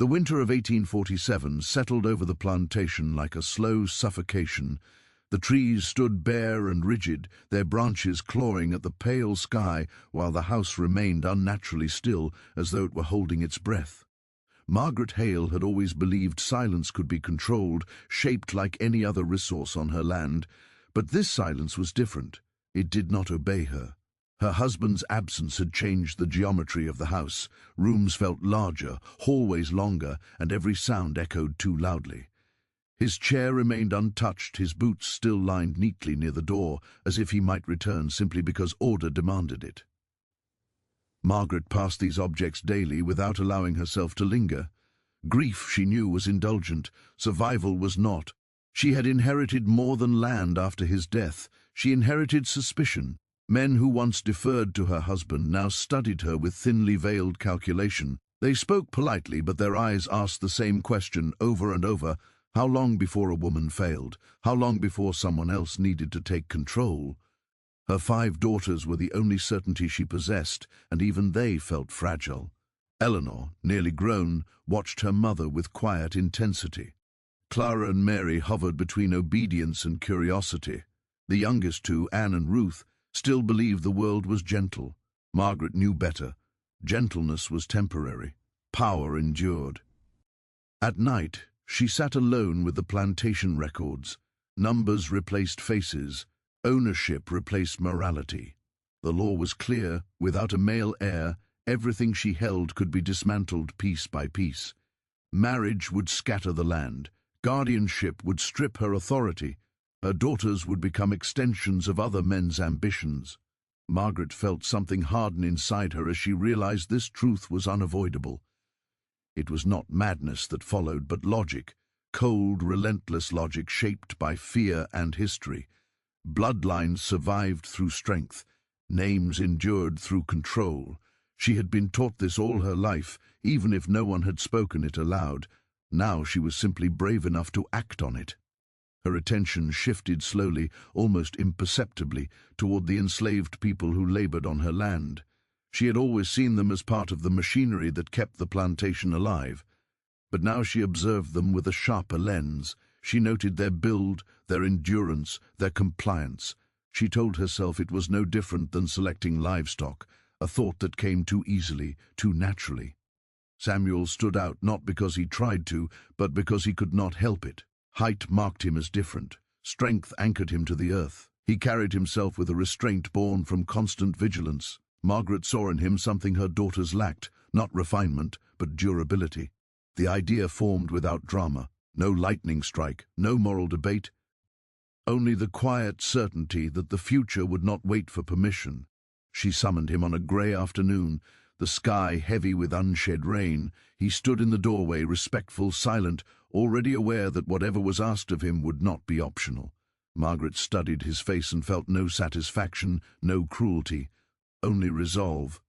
The winter of 1847 settled over the plantation like a slow suffocation. The trees stood bare and rigid, their branches clawing at the pale sky, while the house remained unnaturally still, as though it were holding its breath. Margaret Hale had always believed silence could be controlled, shaped like any other resource on her land, but this silence was different. It did not obey her. Her husband's absence had changed the geometry of the house. Rooms felt larger, hallways longer, and every sound echoed too loudly. His chair remained untouched, his boots still lined neatly near the door, as if he might return simply because order demanded it. Margaret passed these objects daily without allowing herself to linger. Grief, she knew, was indulgent. Survival was not. She had inherited more than land after his death. She inherited suspicion. Men who once deferred to her husband now studied her with thinly veiled calculation. They spoke politely, but their eyes asked the same question over and over. How long before a woman failed? How long before someone else needed to take control? Her 5 daughters were the only certainty she possessed, and even they felt fragile. Eleanor, nearly grown, watched her mother with quiet intensity. Clara and Mary hovered between obedience and curiosity. The youngest 2, Anne and Ruth, still believed the world was gentle. Margaret knew better. Gentleness was temporary. Power endured. At night, she sat alone with the plantation records. Numbers replaced faces. Ownership replaced morality. The law was clear. Without a male heir, everything she held could be dismantled piece by piece. Marriage would scatter the land. Guardianship would strip her authority. Her daughters would become extensions of other men's ambitions. Margaret felt something harden inside her as she realized this truth was unavoidable. It was not madness that followed, but logic, cold, relentless logic shaped by fear and history. Bloodlines survived through strength. Names endured through control. She had been taught this all her life, even if no one had spoken it aloud. Now she was simply brave enough to act on it. Her attention shifted slowly, almost imperceptibly, toward the enslaved people who labored on her land. She had always seen them as part of the machinery that kept the plantation alive. But now she observed them with a sharper lens. She noted their build, their endurance, their compliance. She told herself it was no different than selecting livestock, a thought that came too easily, too naturally. Samuel stood out not because he tried to, but because he could not help it. Height marked him as different. Strength anchored him to the earth. He carried himself with a restraint born from constant vigilance. Margaret saw in him something her daughters lacked, not refinement, but durability. The idea formed without drama. No lightning strike, no moral debate. Only the quiet certainty that the future would not wait for permission. She summoned him on a grey afternoon, the sky heavy with unshed rain. He stood in the doorway, respectful, silent, already aware that whatever was asked of him would not be optional. Margaret studied his face and felt no satisfaction, no cruelty, only resolve.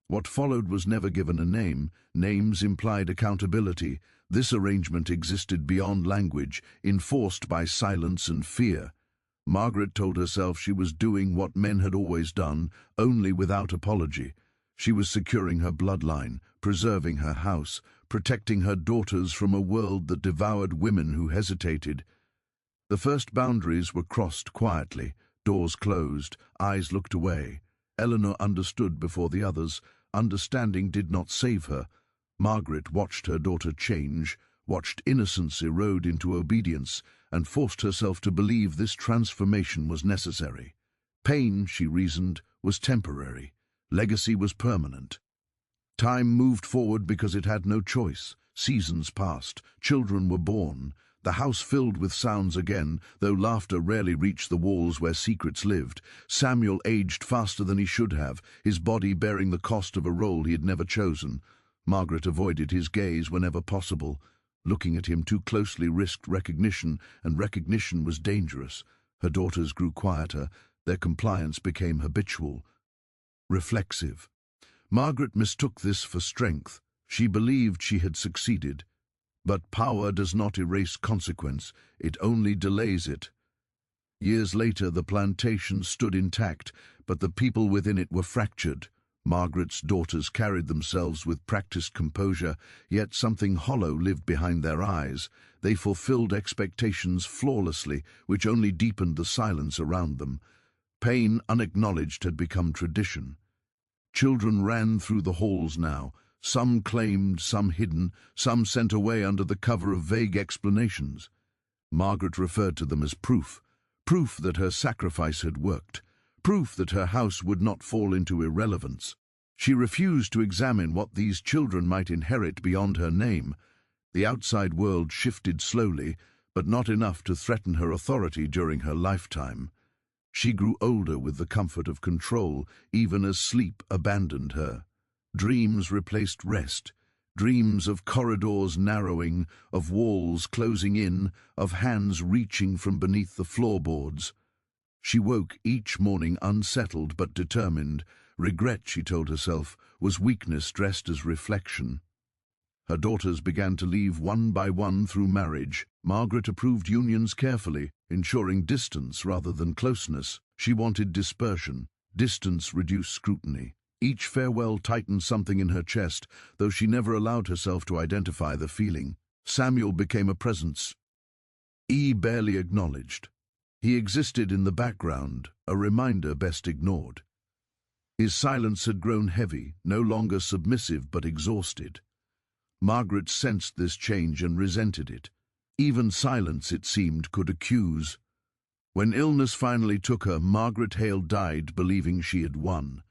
What followed was never given a name. Names implied accountability. This arrangement existed beyond language, enforced by silence and fear. Margaret told herself she was doing what men had always done, only without apology. She was securing her bloodline, preserving her house, protecting her daughters from a world that devoured women who hesitated. The first boundaries were crossed quietly, doors closed, eyes looked away. Eleanor understood before the others. Understanding did not save her. Margaret watched her daughter change, watched innocence erode into obedience, and forced herself to believe this transformation was necessary. Pain, she reasoned, was temporary. Legacy was permanent. Time moved forward because it had no choice. Seasons passed. Children were born. The house filled with sounds again, though laughter rarely reached the walls where secrets lived. Samuel aged faster than he should have, his body bearing the cost of a role he had never chosen. Margaret avoided his gaze whenever possible. Looking at him too closely risked recognition, and recognition was dangerous. Her daughters grew quieter. Their compliance became habitual, reflexive. Margaret mistook this for strength. She believed she had succeeded. But power does not erase consequence, it only delays it. Years later, the plantation stood intact, but the people within it were fractured. Margaret's daughters carried themselves with practiced composure, yet something hollow lived behind their eyes. They fulfilled expectations flawlessly, which only deepened the silence around them. Pain unacknowledged had become tradition. Children ran through the halls now, some claimed, some hidden, some sent away under the cover of vague explanations. Margaret referred to them as proof that her sacrifice had worked, proof that her house would not fall into irrelevance. She refused to examine what these children might inherit beyond her name. The outside world shifted slowly, but not enough to threaten her authority during her lifetime. She grew older with the comfort of control, even as sleep abandoned her. Dreams replaced rest, dreams of corridors narrowing, of walls closing in, of hands reaching from beneath the floorboards. She woke each morning unsettled but determined. Regret, she told herself, was weakness dressed as reflection. Her daughters began to leave one by one through marriage. Margaret approved unions carefully, ensuring distance rather than closeness. She wanted dispersion. Distance reduced scrutiny. Each farewell tightened something in her chest, though she never allowed herself to identify the feeling. Samuel became a presence barely acknowledged. He existed in the background, a reminder best ignored. His silence had grown heavy, no longer submissive but exhausted. Margaret sensed this change and resented it. Even silence, it seemed, could accuse. When illness finally took her, Margaret Hale died believing she had won.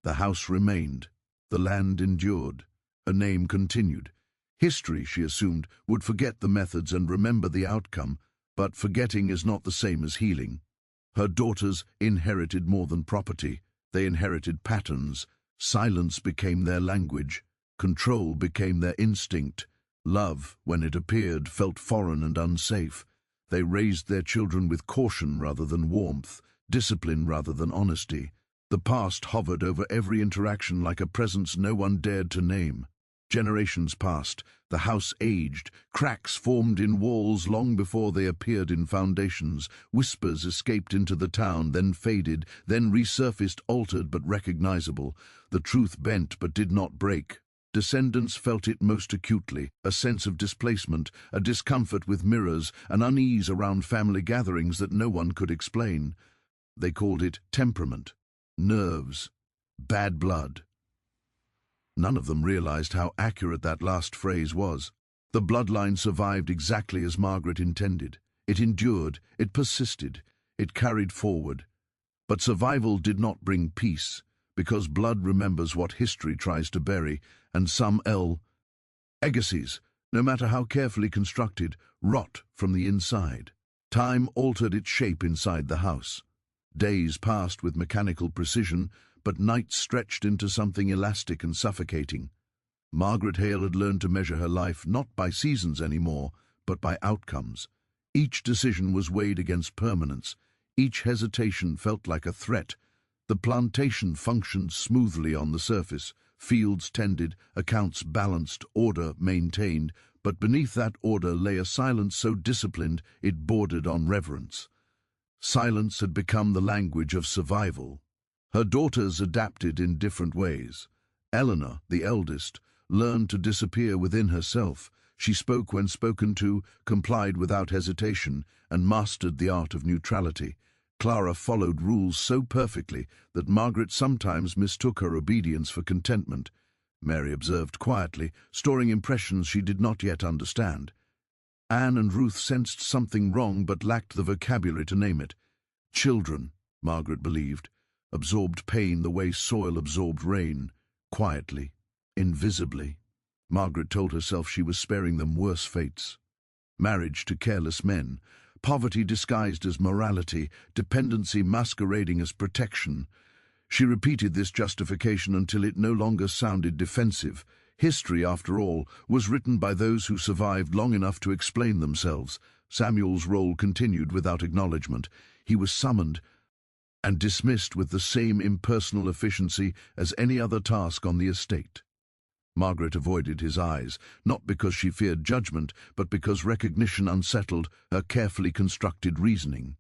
The house remained. The land endured. Her name continued. History, she assumed, would forget the methods and remember the outcome, but forgetting is not the same as healing. Her daughters inherited more than property. They inherited patterns. Silence became their language. Control became their instinct. Love, when it appeared, felt foreign and unsafe. They raised their children with caution rather than warmth, discipline rather than honesty. The past hovered over every interaction like a presence no one dared to name. Generations passed, the house aged, cracks formed in walls long before they appeared in foundations, whispers escaped into the town, then faded, then resurfaced altered but recognizable. The truth bent but did not break. Descendants felt it most acutely, a sense of displacement, a discomfort with mirrors, an unease around family gatherings that no one could explain. They called it temperament, nerves, bad blood. None of them realized how accurate that last phrase was. The bloodline survived exactly as Margaret intended. It endured, it persisted, it carried forward. But survival did not bring peace, because blood remembers what history tries to bury, and some legacies, no matter how carefully constructed, rot from the inside. Time altered its shape inside the house. Days passed with mechanical precision, but nights stretched into something elastic and suffocating. Margaret Hale had learned to measure her life not by seasons anymore, but by outcomes. Each decision was weighed against permanence. Each hesitation felt like a threat. The plantation functioned smoothly on the surface, fields tended, accounts balanced, order maintained, but beneath that order lay a silence so disciplined it bordered on reverence. Silence had become the language of survival. Her daughters adapted in different ways. Eleanor, the eldest, learned to disappear within herself. She spoke when spoken to, complied without hesitation, and mastered the art of neutrality. Clara followed rules so perfectly that Margaret sometimes mistook her obedience for contentment. Mary observed quietly, storing impressions she did not yet understand. Anne and Ruth sensed something wrong but lacked the vocabulary to name it. Children, Margaret believed, absorbed pain the way soil absorbed rain, quietly, invisibly. Margaret told herself she was sparing them worse fates. Marriage to careless men, poverty disguised as morality, dependency masquerading as protection. She repeated this justification until it no longer sounded defensive. History, after all, was written by those who survived long enough to explain themselves. Samuel's role continued without acknowledgement. He was summoned and dismissed with the same impersonal efficiency as any other task on the estate. Margaret avoided his eyes, not because she feared judgment, but because recognition unsettled her carefully constructed reasoning.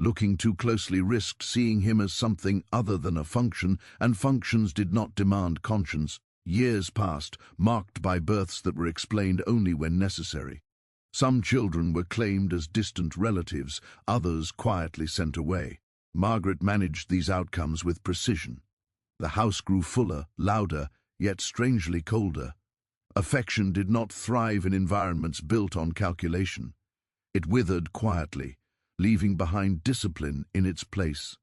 Looking too closely risked seeing him as something other than a function, and functions did not demand conscience. Years passed, marked by births that were explained only when necessary. Some children were claimed as distant relatives, others quietly sent away. Margaret managed these outcomes with precision. The house grew fuller, louder, yet strangely colder. Affection did not thrive in environments built on calculation. It withered quietly, leaving behind discipline in its place.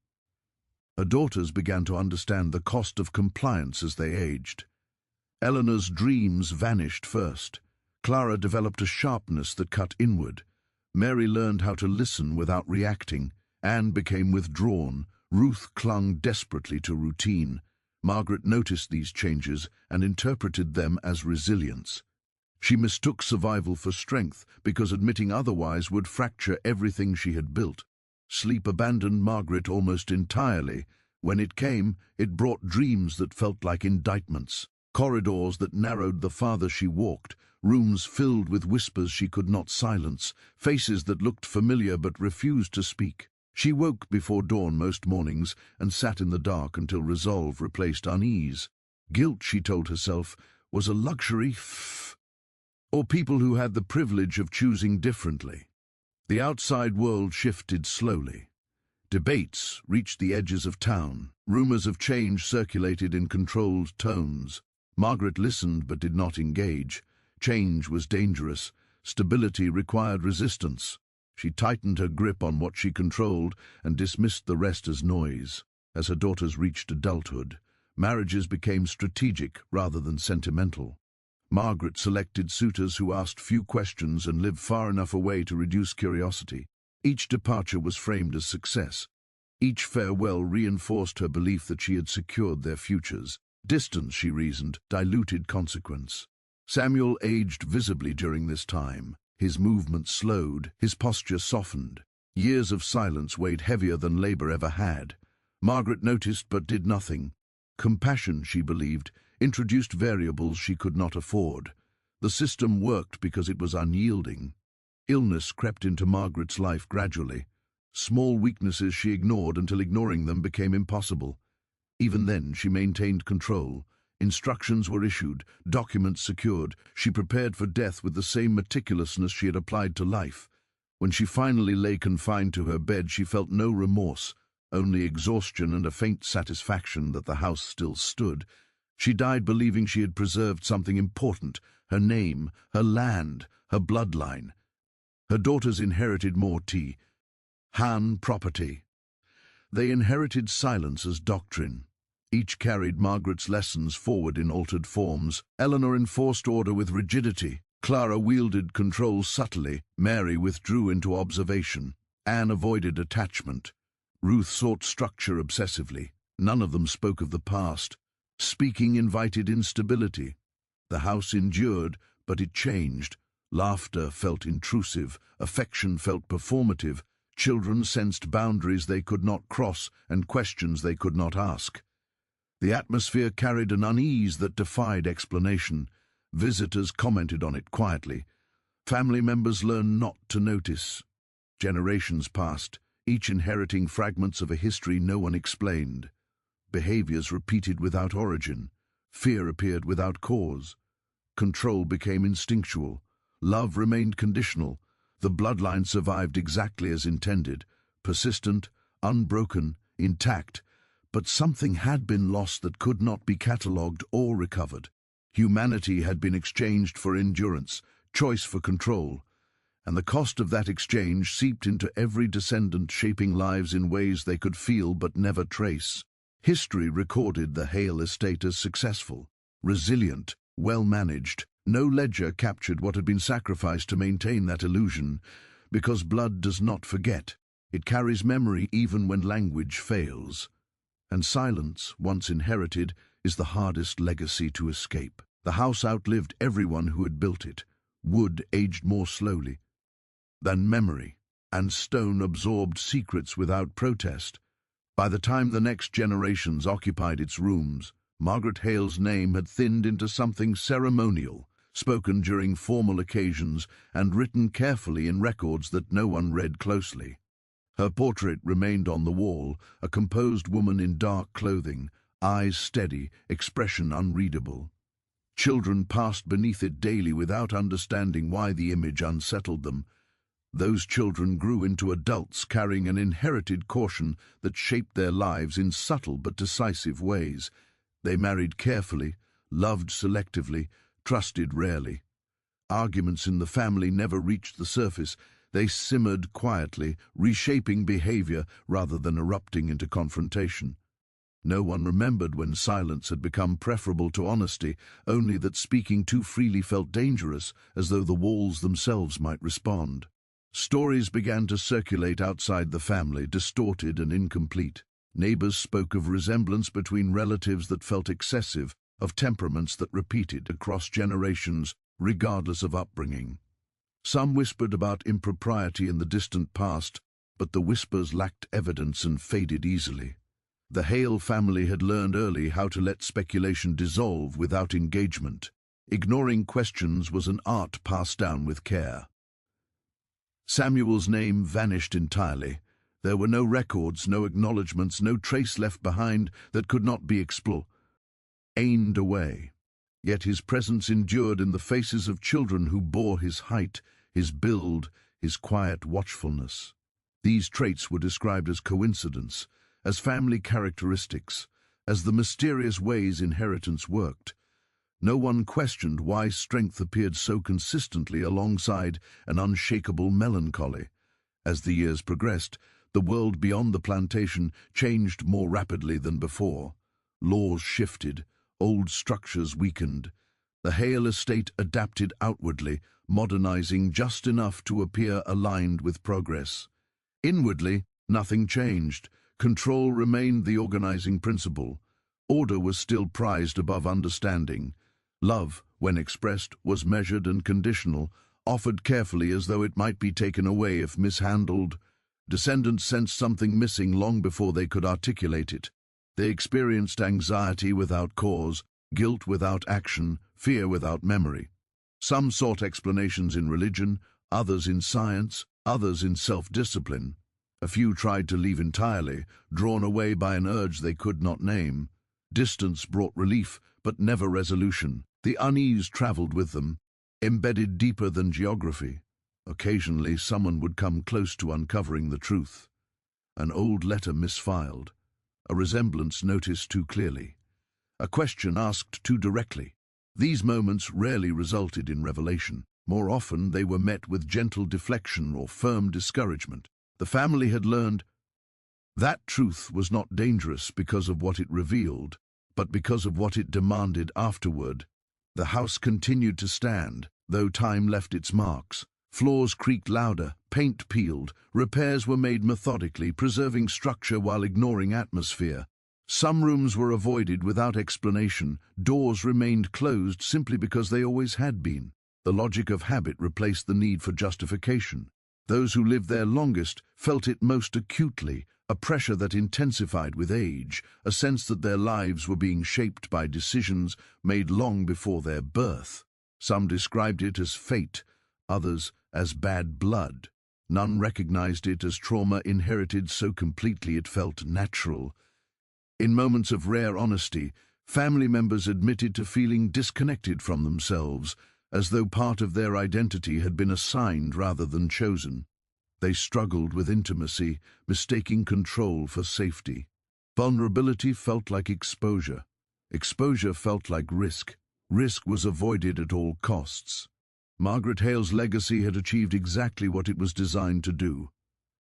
Her daughters began to understand the cost of compliance as they aged. Eleanor's dreams vanished first. Clara developed a sharpness that cut inward. Mary learned how to listen without reacting. Anne became withdrawn. Ruth clung desperately to routine. Margaret noticed these changes and interpreted them as resilience. She mistook survival for strength because admitting otherwise would fracture everything she had built. Sleep abandoned Margaret almost entirely. When it came, it brought dreams that felt like indictments. Corridors that narrowed the farther she walked, rooms filled with whispers she could not silence, faces that looked familiar but refused to speak. She woke before dawn most mornings and sat in the dark until resolve replaced unease. Guilt, she told herself, was a luxury or people who had the privilege of choosing differently. The outside world shifted slowly. Debates reached the edges of town. Rumors of change circulated in controlled tones. Margaret listened but did not engage. Change was dangerous. Stability required resistance. She tightened her grip on what she controlled and dismissed the rest as noise. As her daughters reached adulthood, marriages became strategic rather than sentimental. Margaret selected suitors who asked few questions and lived far enough away to reduce curiosity. Each departure was framed as success. Each farewell reinforced her belief that she had secured their futures. Distance, she reasoned, diluted consequence. Samuel aged visibly during this time. His movements slowed, his posture softened. Years of silence weighed heavier than labor ever had. Margaret noticed but did nothing. Compassion, she believed, introduced variables she could not afford. The system worked because it was unyielding. Illness crept into Margaret's life gradually. Small weaknesses she ignored until ignoring them became impossible. Even then, she maintained control. Instructions were issued, documents secured. She prepared for death with the same meticulousness she had applied to life. When she finally lay confined to her bed, she felt no remorse, only exhaustion and a faint satisfaction that the house still stood. She died believing she had preserved something important, her name, her land, her bloodline. Her daughters inherited more Han property. They inherited silence as doctrine. Each carried Margaret's lessons forward in altered forms. Eleanor enforced order with rigidity. Clara wielded control subtly. Mary withdrew into observation. Anne avoided attachment. Ruth sought structure obsessively. None of them spoke of the past. Speaking invited instability. The house endured, but it changed. Laughter felt intrusive. Affection felt performative. Children sensed boundaries they could not cross and questions they could not ask. The atmosphere carried an unease that defied explanation. Visitors commented on it quietly. Family members learned not to notice. Generations passed, each inheriting fragments of a history no one explained. Behaviors repeated without origin. Fear appeared without cause. Control became instinctual. Love remained conditional. The bloodline survived exactly as intended, persistent, unbroken, intact. But something had been lost that could not be catalogued or recovered. Humanity had been exchanged for endurance, choice for control, and the cost of that exchange seeped into every descendant, shaping lives in ways they could feel but never trace. History recorded the Hale estate as successful, resilient, well-managed. No ledger captured what had been sacrificed to maintain that illusion, because blood does not forget. It carries memory even when language fails. And silence, once inherited, is the hardest legacy to escape. The house outlived everyone who had built it. Wood aged more slowly than memory, and stone absorbed secrets without protest. By the time the next generations occupied its rooms, Margaret Hale's name had thinned into something ceremonial, spoken during formal occasions and written carefully in records that no one read closely. Her portrait remained on the wall, a composed woman in dark clothing, eyes steady, expression unreadable. Children passed beneath it daily without understanding why the image unsettled them. Those children grew into adults carrying an inherited caution that shaped their lives in subtle but decisive ways. They married carefully, loved selectively, trusted rarely. Arguments in the family never reached the surface. They simmered quietly, reshaping behavior rather than erupting into confrontation. No one remembered when silence had become preferable to honesty, only that speaking too freely felt dangerous, as though the walls themselves might respond. Stories began to circulate outside the family, distorted and incomplete. Neighbors spoke of resemblance between relatives that felt excessive, of temperaments that repeated across generations, regardless of upbringing. Some whispered about impropriety in the distant past, but the whispers lacked evidence and faded easily. The Hale family had learned early how to let speculation dissolve without engagement. Ignoring questions was an art passed down with care. Samuel's name vanished entirely. There were no records, no acknowledgements, no trace left behind that could not be explained away. Yet his presence endured in the faces of children who bore his height, his build, his quiet watchfulness. These traits were described as coincidence, as family characteristics, as the mysterious ways inheritance worked. No one questioned why strength appeared so consistently alongside an unshakable melancholy. As the years progressed, the world beyond the plantation changed more rapidly than before. Laws shifted, old structures weakened. The Hale estate adapted outwardly, modernizing just enough to appear aligned with progress. Inwardly, nothing changed. Control remained the organizing principle. Order was still prized above understanding. Love, when expressed, was measured and conditional, offered carefully as though it might be taken away if mishandled. Descendants sensed something missing long before they could articulate it. They experienced anxiety without cause, guilt without action, fear without memory. Some sought explanations in religion, others in science, others in self-discipline. A few tried to leave entirely, drawn away by an urge they could not name. Distance brought relief, but never resolution. The unease traveled with them, embedded deeper than geography. Occasionally, someone would come close to uncovering the truth. An old letter misfiled, a resemblance noticed too clearly, a question asked too directly. These moments rarely resulted in revelation. More often, they were met with gentle deflection or firm discouragement. The family had learned that truth was not dangerous because of what it revealed, but because of what it demanded afterward. The house continued to stand, though time left its marks. Floors creaked louder, paint peeled, repairs were made methodically, preserving structure while ignoring atmosphere. Some rooms were avoided without explanation, doors remained closed simply because they always had been. The logic of habit replaced the need for justification. Those who lived there longest felt it most acutely, a pressure that intensified with age, a sense that their lives were being shaped by decisions made long before their birth. Some described it as fate, others as bad blood. None recognized it as trauma inherited so completely it felt natural. In moments of rare honesty, family members admitted to feeling disconnected from themselves, as though part of their identity had been assigned rather than chosen. They struggled with intimacy, mistaking control for safety. Vulnerability felt like exposure. Exposure felt like risk. Risk was avoided at all costs. Margaret Hale's legacy had achieved exactly what it was designed to do.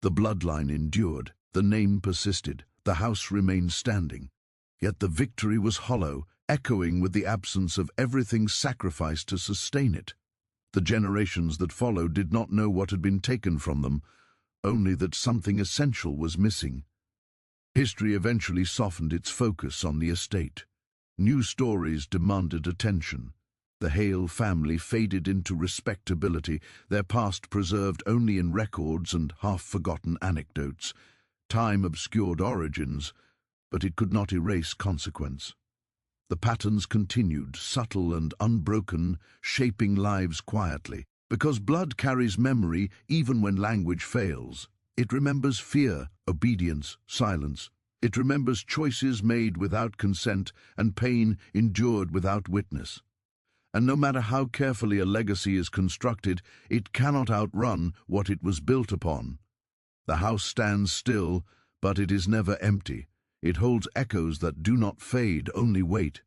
The bloodline endured, the name persisted, the house remained standing. Yet the victory was hollow, echoing with the absence of everything sacrificed to sustain it. The generations that followed did not know what had been taken from them, only that something essential was missing. History eventually softened its focus on the estate. New stories demanded attention. The Hale family faded into respectability, their past preserved only in records and half-forgotten anecdotes. Time obscured origins, but it could not erase consequence. The patterns continued, subtle and unbroken, shaping lives quietly, because blood carries memory even when language fails. It remembers fear, obedience, silence. It remembers choices made without consent and pain endured without witness. And no matter how carefully a legacy is constructed, it cannot outrun what it was built upon. The house stands still, but it is never empty. It holds echoes that do not fade, only wait.